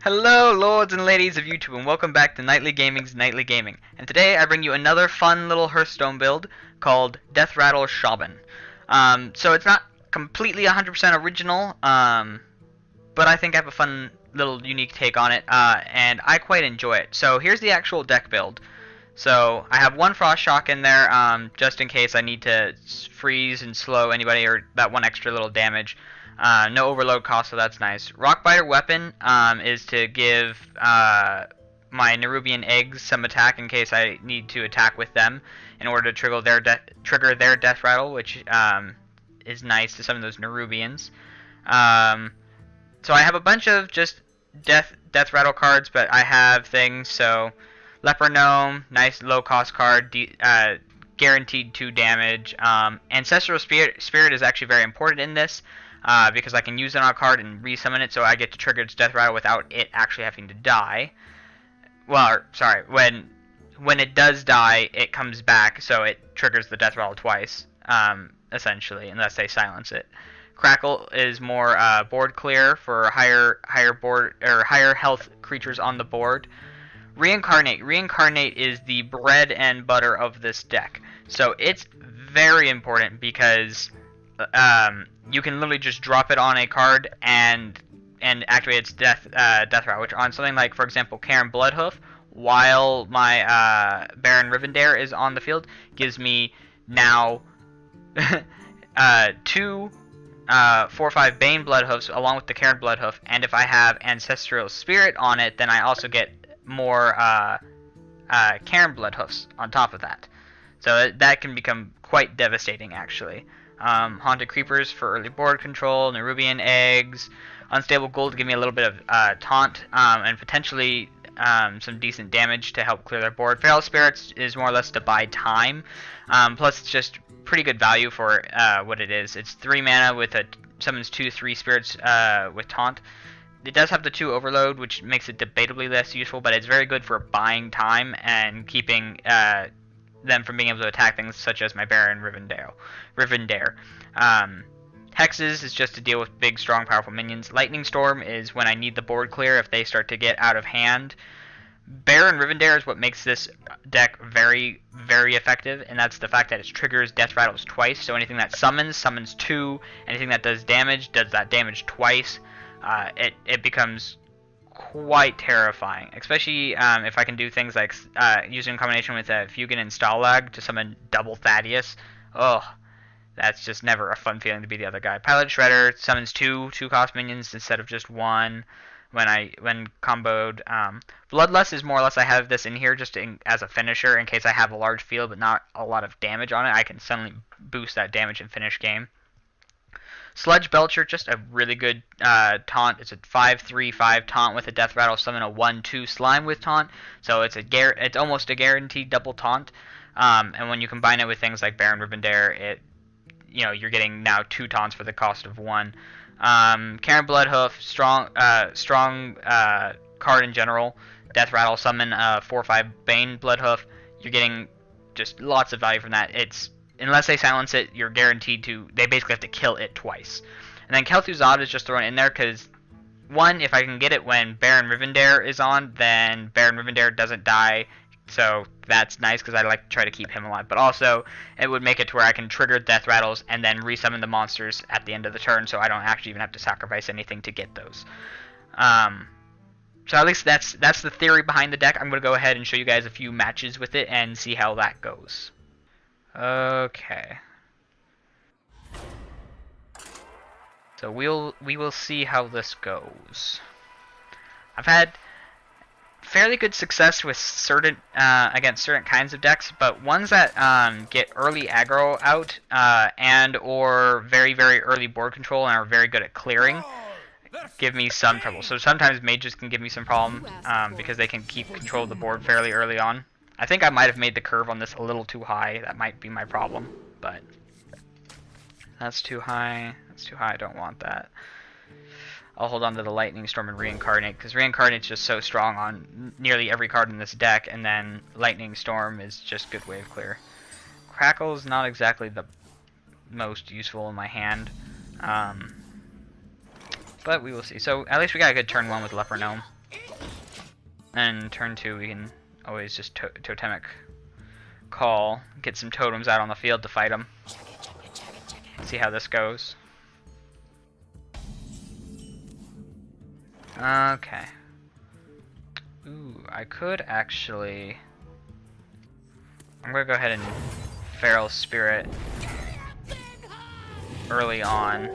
Hello, lords and ladies of YouTube, and welcome back to Nightly Gaming's Nightly Gaming. And today I bring you another fun little Hearthstone build called Deathrattle Shaman. So it's not completely 100% original, but I think I have a fun little unique take on it, and I quite enjoy it. So here's the actual deck build. So I have one Frost Shock in there, just in case I need to freeze and slow anybody or that one extra little damage. No overload cost, so that's nice. Rockbiter Weapon is to give my Nerubian Eggs some attack in case I need to attack with them in order to trigger their death rattle, which is nice to some of those Nerubians. So I have a bunch of just death rattle cards, but I have things. So Leper Gnome, nice low cost card, guaranteed 2 damage. Ancestral Spirit is actually very important in this. Because I can use it on a card and resummon it, so I get to trigger its death rattle without it actually having to die. Well, sorry, when it does die, it comes back, so it triggers the death rattle twice, essentially, unless they silence it. Crackle is more board clear for higher health creatures on the board. Reincarnate is the bread and butter of this deck, so it's very important because you can literally just drop it on a card and activate its death rattle, which on something like, for example, Cairne Bloodhoof, while my Baron Rivendare is on the field, gives me now 2 4/5 Bane Bloodhoofs along with the Cairne Bloodhoof, and if I have Ancestral Spirit on it, then I also get more Cairne Bloodhoofs on top of that. So that can become quite devastating, actually. Haunted Creepers for early board control, Nerubian Eggs, Unstable Ghoul to give me a little bit of taunt, and potentially some decent damage to help clear their board. Feral Spirits is more or less to buy time, plus it's just pretty good value for what it is. It's 3 mana with summons 2/3 spirits with taunt. It does have the 2 overload, which makes it debatably less useful, but it's very good for buying time and keeping them from being able to attack things such as my Baron Rivendare. Hexes is just to deal with big, strong, powerful minions. Lightning Storm is when I need the board clear if they start to get out of hand. Baron Rivendare is what makes this deck very, very effective, and that's the fact that it triggers death rattles twice. So anything that summons 2. Anything that does damage does that damage twice. It becomes quite terrifying, especially if I can do things like using a combination with Feugen and Stalagg to summon double Thaddeus. Oh, that's just never a fun feeling to be the other guy. Pilot Shredder summons 2 cost minions instead of just 1 when comboed. Bloodlust is more or less I have this in here just as a finisher in case I have a large field but not a lot of damage on it. I can suddenly boost that damage and finish game. Sludge Belcher, just a really good taunt. It's a 5/3/5 taunt with a death rattle. Summon a 1/2 slime with taunt, so it's almost a guaranteed double taunt. And when you combine it with things like Baron Rivendare, you're getting now 2 taunts for the cost of 1. Cairne Bloodhoof, strong card in general. Death rattle, summon 4/5 Bane Bloodhoof. You're getting just lots of value from that. Unless they silence it, you're guaranteed to. They basically have to kill it twice. And then Kel'Thuzad is just thrown in there because, one, if I can get it when Baron Rivendare is on, then Baron Rivendare doesn't die. So that's nice because I like to try to keep him alive. But also, it would make it to where I can trigger death rattles and then resummon the monsters at the end of the turn, so I don't actually even have to sacrifice anything to get those. So at least that's the theory behind the deck. I'm going to go ahead and show you guys a few matches with it and see how that goes. Okay. So we will see how this goes. I've had fairly good success with against certain kinds of decks, but ones that get early aggro out and or very, very early board control and are very good at clearing give me some trouble. So sometimes mages can give me some problem because they can keep control of the board fairly early on. I think I might have made the curve on this a little too high. That might be my problem, but that's too high. That's too high. I don't want that. I'll hold on to the Lightning Storm and Reincarnate because Reincarnate's just so strong on nearly every card in this deck, and then Lightning Storm is just good wave clear. Crackle is not exactly the most useful in my hand. But we will see. So at least we got a good turn one with Leper Gnome. And turn 2, we can always just totemic call, get some totems out on the field to fight them. See how this goes. Okay. Ooh, I could actually... I'm gonna go ahead and Feral Spirit early on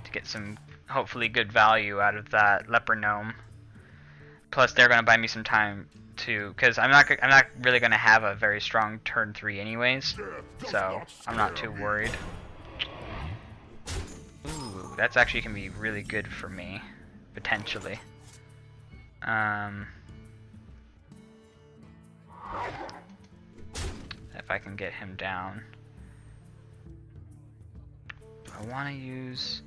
to get some hopefully good value out of that Leper Gnome. Plus, they're gonna buy me some time too, because I'm not really gonna have a very strong turn 3 anyways, so I'm not too worried. Ooh, that's actually gonna be really good for me, potentially. If I can get him down. I want to use...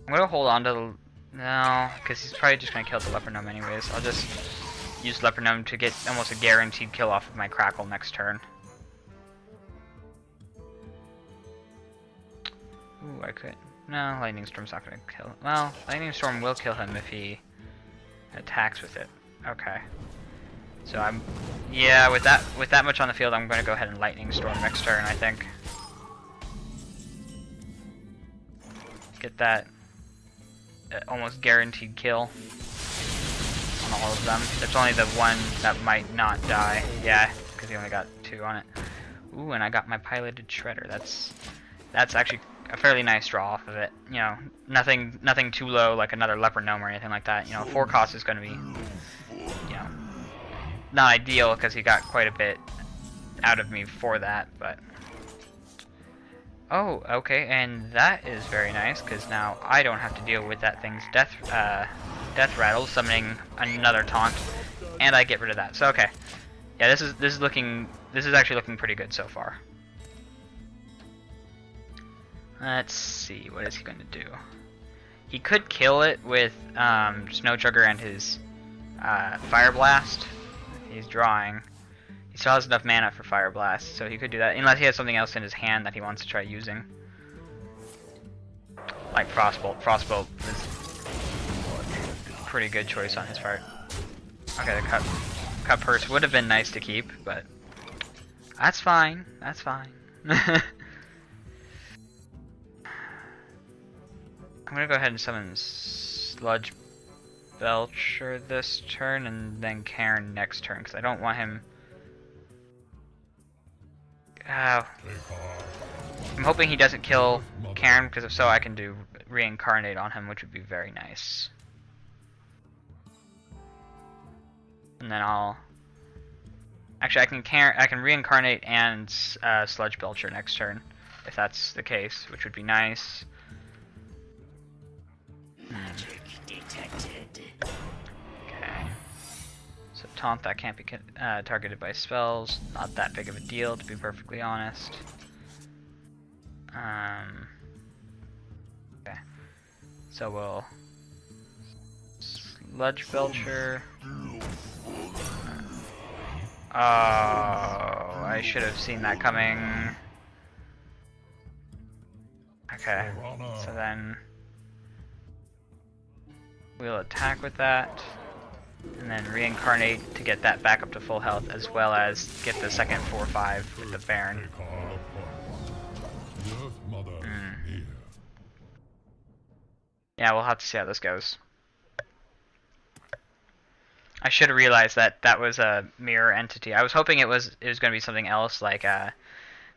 I'm going to hold on to the... No, because he's probably just going to kill the Leper Gnome anyways. I'll just use Leper Gnome to get almost a guaranteed kill off of my Crackle next turn. Ooh, I could... No, Lightning Storm's not going to kill... Well, Lightning Storm will kill him if he attacks with it. Okay. So I'm... Yeah, with that much on the field, I'm going to go ahead and Lightning Storm next turn, I think. Get that almost guaranteed kill on all of them. There's only the one that might not die. Yeah, because he only got 2 on it. Ooh, and I got my piloted Shredder. That's actually a fairly nice draw off of it. You know, nothing too low like another Leper Gnome or anything like that. You know, 4 cost is going to be, you know, not ideal because he got quite a bit out of me for that, but... Oh, okay, and that is very nice, because now I don't have to deal with that thing's Deathrattle, summoning another taunt, and I get rid of that. So okay, yeah, this is actually looking pretty good so far. Let's see, what is he going to do? He could kill it with Snow Trigger and his Fire Blast. He's drawing. He still has enough mana for Fire Blast, so he could do that, unless he has something else in his hand that he wants to try using. Like Frostbolt. Frostbolt is a pretty good choice on his part. Okay, the Cut Purse would have been nice to keep, but that's fine. That's fine. I'm gonna go ahead and summon Sludge Belcher this turn, and then Cairne next turn, because I don't want him... I'm hoping he doesn't kill Cairne, because if so, I can do Reincarnate on him, which would be very nice. And then I'll... Actually, I can Reincarnate and Sludge Belcher next turn, if that's the case, which would be nice. Magic detected. Okay. So taunt that can't be targeted by spells. Not that big of a deal, to be perfectly honest. Okay. So we'll Sludge Belcher. Oh, I should have seen that coming. Okay. So then we'll attack with that, and then Reincarnate to get that back up to full health, as well as get the second 4/5 with the Baron. Yeah, we'll have to see how this goes. I should have realized that that was a mirror entity. I was hoping it was going to be something else, like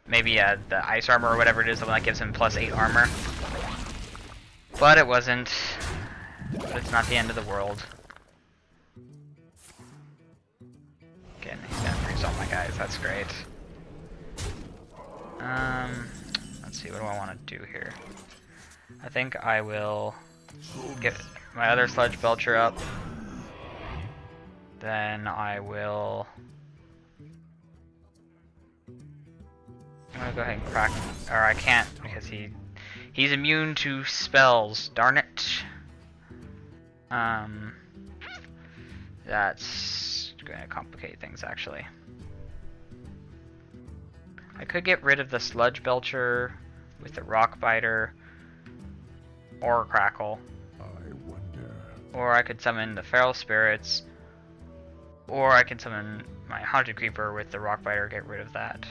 maybe the ice armor or whatever it is, the one that gives him +8 armor. But it wasn't. But it's not the end of the world. Again, he's gonna freeze all my guys. That's great. Let's see. What do I want to do here? I think I will get my other Sludge Belcher up. Then I will... I'm gonna go ahead and crack... Or I can't, because he's immune to spells. Darn it. That's going to complicate things, actually. I could get rid of the Sludge Belcher with the Rockbiter or Crackle. I wonder Or I could summon the Feral Spirits. Or I can summon my Haunted Creeper with the Rockbiter, get rid of that.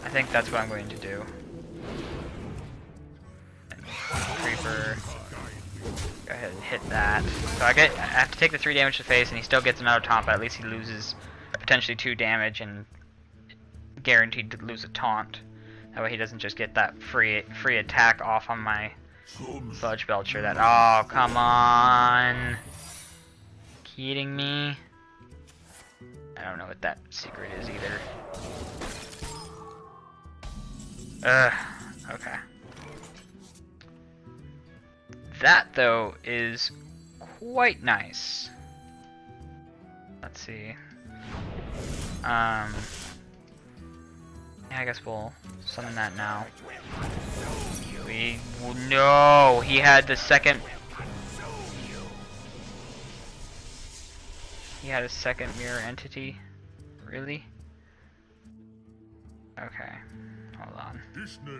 I think that's what I'm going to do. And Creeper. Go ahead and hit that. So I have to take the 3 damage to the face, and he still gets another taunt, but at least he loses potentially 2 damage and guaranteed to lose a taunt. That way he doesn't just get that free attack off on my Sludge Belcher. That, oh, come on. Kidding me? I don't know what that secret is either. Okay. That, though, is quite nice. Let's see. Yeah, I guess we'll summon that now. No, he had the second. He had a second mirror entity. Really? Okay. Hold on. Excuse me.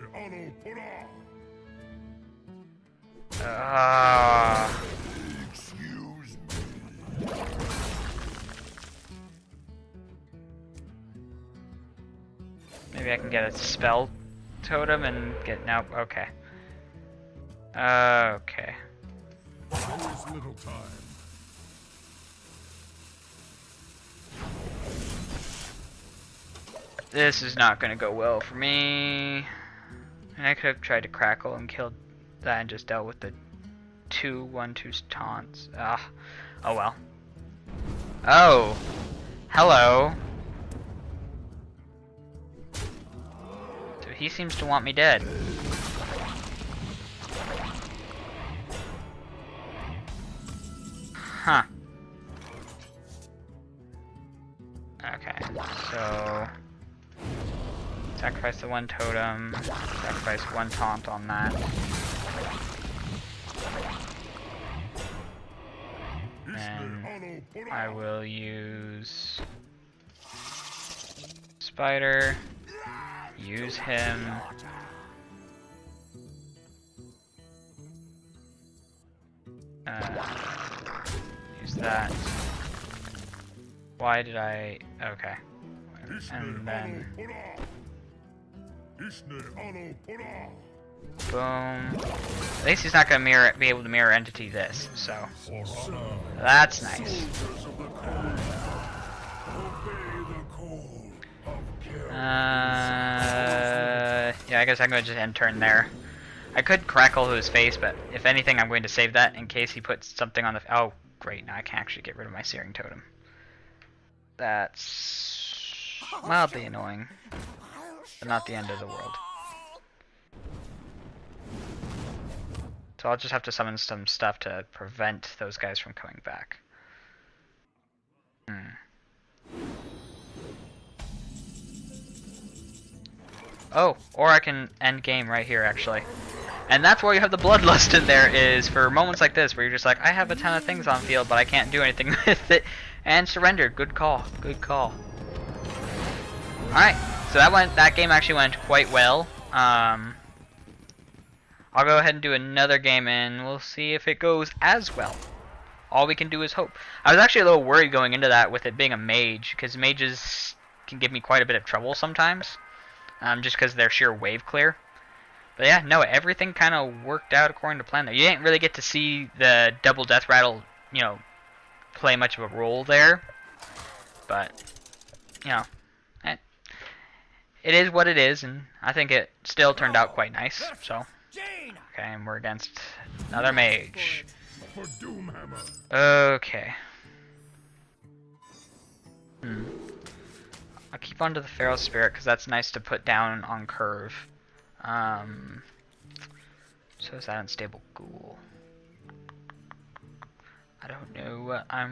Maybe I can get a spell totem and get nope. Okay. Okay. There is little time. This is not going to go well for me. And I could have tried to Crackle and killed that and just dealt with the 2/1/2 taunts. Ah, oh well. Oh, hello. So he seems to want me dead. Huh. Okay, so sacrifice the 1 totem, sacrifice 1 taunt on that. And I will use Spider, use him. Use that. Why did I? Okay. And then boom. At least he's not gonna be able to mirror entity this, so that's nice. Yeah, I guess I'm gonna just end turn there. I could Crackle his face, but if anything, I'm going to save that in case he puts something on the. Oh, great! Now I can actually get rid of my Searing Totem. That's mildly annoying, but not the end of the world. So I'll just have to summon some stuff to prevent those guys from coming back. Oh, or I can end game right here, actually. And that's why you have the Bloodlust in there, is for moments like this, where you're just like, I have a ton of things on field, but I can't do anything with it. And surrender. Good call. Good call. Alright, so that game actually went quite well. I'll go ahead and do another game, and we'll see if it goes as well. All we can do is hope. I was actually a little worried going into that with it being a mage, because mages can give me quite a bit of trouble sometimes. Just because of their sheer wave clear. But yeah, no, everything kind of worked out according to plan there. You didn't really get to see the double Deathrattle, you know, play much of a role there. But, you know, it is what it is, and I think it still turned out quite nice. So, okay, and we're against another mage. Okay. I'll keep on to the Feral Spirit because that's nice to put down on curve. So is that Unstable Ghoul. I don't know what I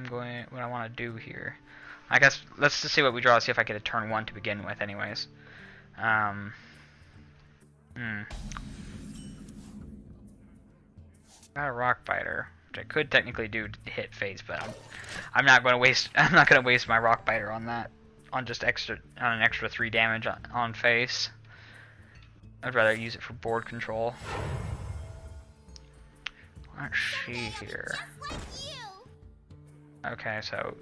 want to do here. I guess let's just see what we draw. See if I get a turn 1 to begin with, anyways. Got a Rockbiter, which I could technically do to hit face, but I'm not going to waste. I'm not going to waste my Rockbiter on that. On just an extra 3 damage on face. I'd rather use it for board control. Let's see here. Okay, so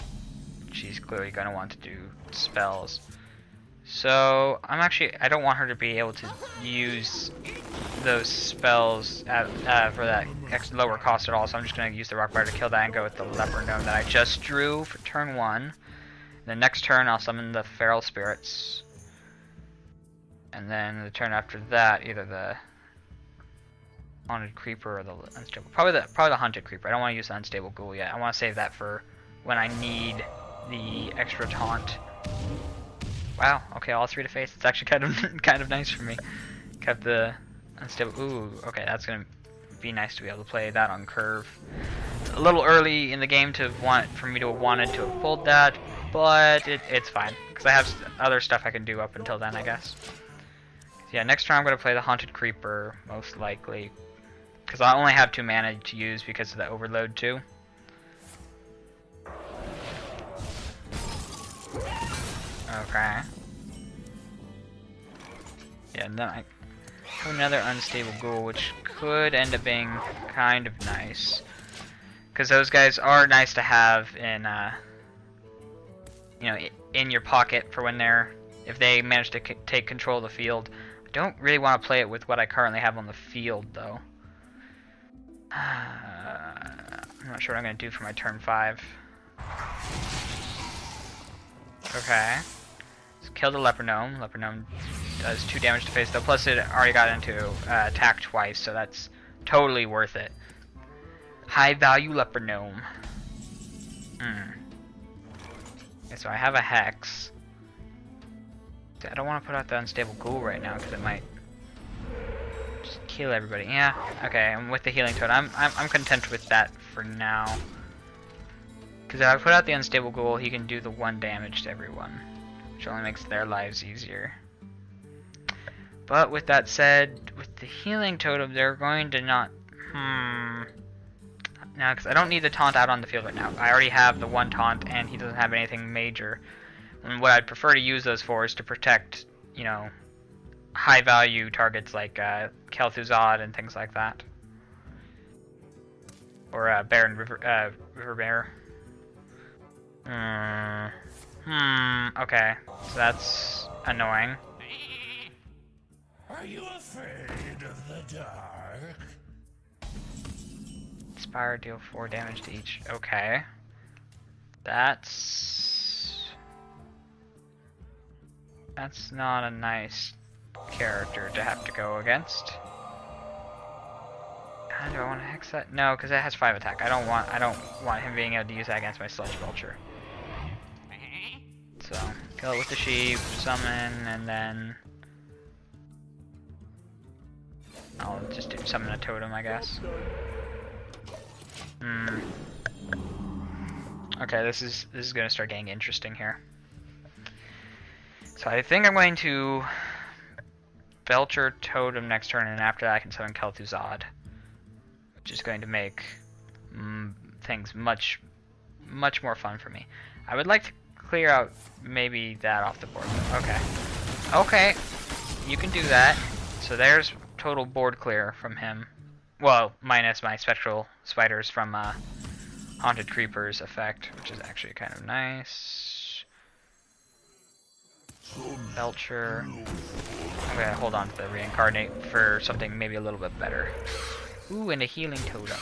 she's clearly going to want to do spells. So I don't want her to be able to use those spells for that lower cost at all, so I'm just going to use the Rockbiter to kill that and go with the Leper Gnome that I just drew for turn 1. The next turn I'll summon the Feral Spirits. And then the turn after that, either the Haunted Creeper or the Unstable. Probably the Haunted Creeper. I don't want to use the Unstable Ghoul yet. I want to save that for when I need the extra taunt. Wow, okay, all 3 to face. It's actually kind of nice for me. Kept the Unstable. Ooh, okay, that's gonna be nice to be able to play that on curve. It's a little early in the game for me to have wanted to have pulled that, but it's fine because I have other stuff I can do up until then, I guess. Yeah, next turn I'm gonna play the Haunted Creeper most likely, because I only have 2 mana to use because of the overload too. Okay. Yeah, and then I have another Unstable Ghoul, which could end up being kind of nice. Because those guys are nice to have in, in your pocket for when if they manage to take control of the field. I don't really want to play it with what I currently have on the field, though. I'm not sure what I'm going to do for my turn 5. Okay. So kill the Leper Gnome. Leper Gnome does 2 damage to face though, plus it already got into attack twice, so that's totally worth it. High value Leper Gnome. Okay, so I have a Hex. I don't want to put out the Unstable Ghoul right now because it might just kill everybody. Yeah, okay, and with the Healing Toad, I'm content with that for now. Because if I put out the Unstable Ghoul, he can do the 1 damage to everyone, which only makes their lives easier. But with that said, with the Healing Totem, they're going to not... Now, because I don't need the taunt out on the field right now. I already have the 1 taunt, and he doesn't have anything major. And what I'd prefer to use those for is to protect, high-value targets like Kel'Thuzad and things like that. Or Baron Rivendare. Okay, so that's annoying. Are you afraid of the dark? Inspire, deal 4 damage to each. Okay. That's not a nice character to have to go against. Do I want to hex that? No, because it has 5 attack. I don't want him being able to use that against my Sludge Belcher. So, kill it with the sheep, summon, and then I'll just summon a totem, I guess. Okay, this is gonna start getting interesting here. So I think I'm going to Belcher Totem next turn, and after that I can summon Kel'Thuzad, which is going to make things much more fun for me. I would like to clear out maybe that off the board. Okay, you can do that. So there's total board clear from him. Well, minus my Spectral Spiders from Haunted Creeper's effect, which is actually kind of nice. Belcher. I'm gonna hold on to the Reincarnate for something maybe a little bit better. Ooh, and a Healing Totem.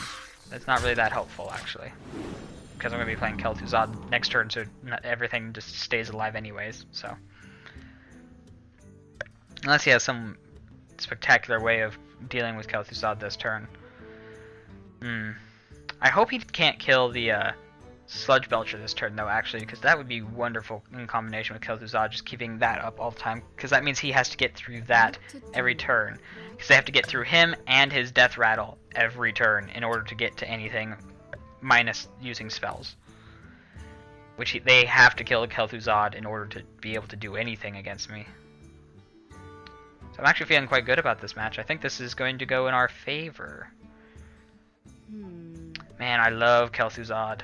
That's not really that helpful, actually. Because I'm going to be playing Kel'Thuzad next turn, so everything just stays alive anyways, so. Unless he has some spectacular way of dealing with Kel'Thuzad this turn. I hope he can't kill the Sludge Belcher this turn, though, actually, because that would be wonderful in combination with Kel'Thuzad, just keeping that up all the time, because that means he has to get through that every turn. Because they have to get through him and his Deathrattle every turn in order to get to anything minus using spells. Which they have to kill Kel'Thuzad in order to be able to do anything against me. So I'm actually feeling quite good about this match. I think this is going to go in our favor. Man, I love Kel'Thuzad.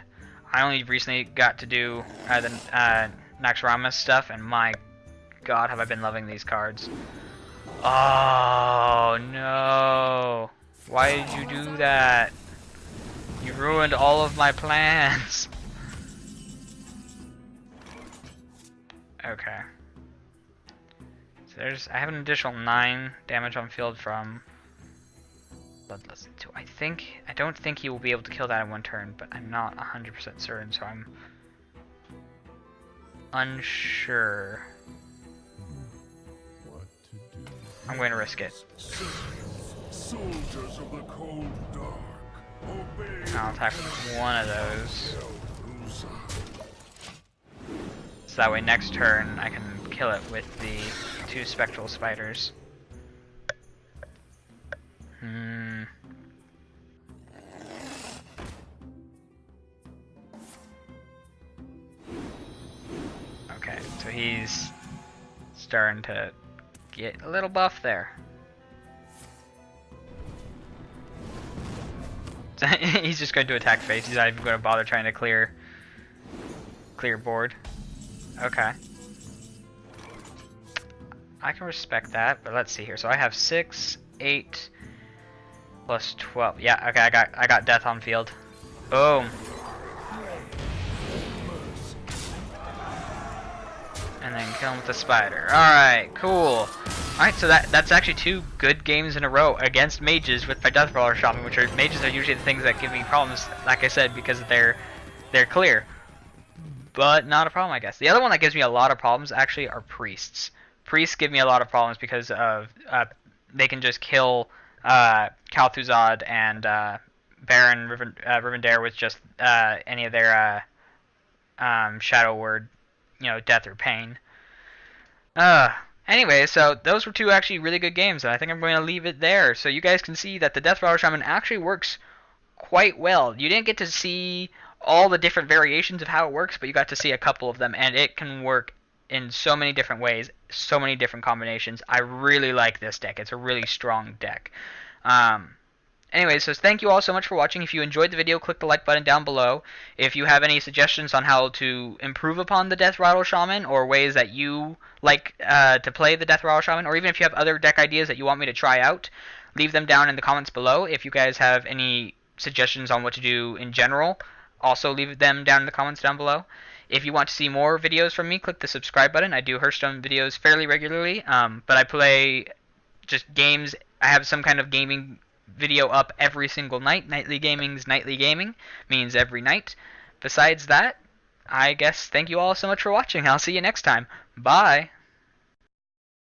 I only recently got to do the Naxxramas stuff, and my god, have I been loving these cards. Oh, no. Why did you do that? You ruined all of my plans. Okay. So I have an additional 9 damage on field from Bloodlust 2. I don't think he will be able to kill that in one turn, but I'm not 100% certain, so I'm unsure. What to do? I'm going to risk it. Soldiers of the cold dark, obey. I'll attack with one of those. Kel'Thuzad. So that way next turn I can kill it with the 2 spectral spiders. Okay, so he's starting to get a little buff there. He's just going to attack face. He's not even going to bother trying to clear board. Okay. I can respect that, but let's see here. So I have 6, 8, plus 12. Yeah, okay, I got death on field. Boom. And then kill him with the spider. Alright, cool. Alright, so that's actually 2 good games in a row against mages with my Deathrattle Shaman, which are mages are usually the things that give me problems, like I said, because they're clear. But not a problem, I guess. The other one that gives me a lot of problems actually are priests. Priests give me a lot of problems because of they can just kill Kel'Thuzad and Baron Rivendare with just any of their shadow word, death or pain. Anyway, so those were 2 actually really good games, and I think I'm going to leave it there. So you guys can see that the Deathrattle Shaman actually works quite well. You didn't get to see all the different variations of how it works, but you got to see a couple of them, and it can work in so many different ways, so many different combinations. I really like this deck. It's a really strong deck. Anyway, so thank you all so much for watching. If you enjoyed the video, click the like button down below. If you have any suggestions on how to improve upon the Deathrattle Shaman, or ways that you like to play the Deathrattle Shaman, or even if you have other deck ideas that you want me to try out, leave them down in the comments below. If you guys have any suggestions on what to do in general, also leave them down in the comments down below. If you want to see more videos from me, click the subscribe button. I do Hearthstone videos fairly regularly, but I play just games. I have some kind of gaming video up every single night. Nightly gaming's nightly gaming, means every night. Besides that, I guess thank you all so much for watching. I'll see you next time. Bye!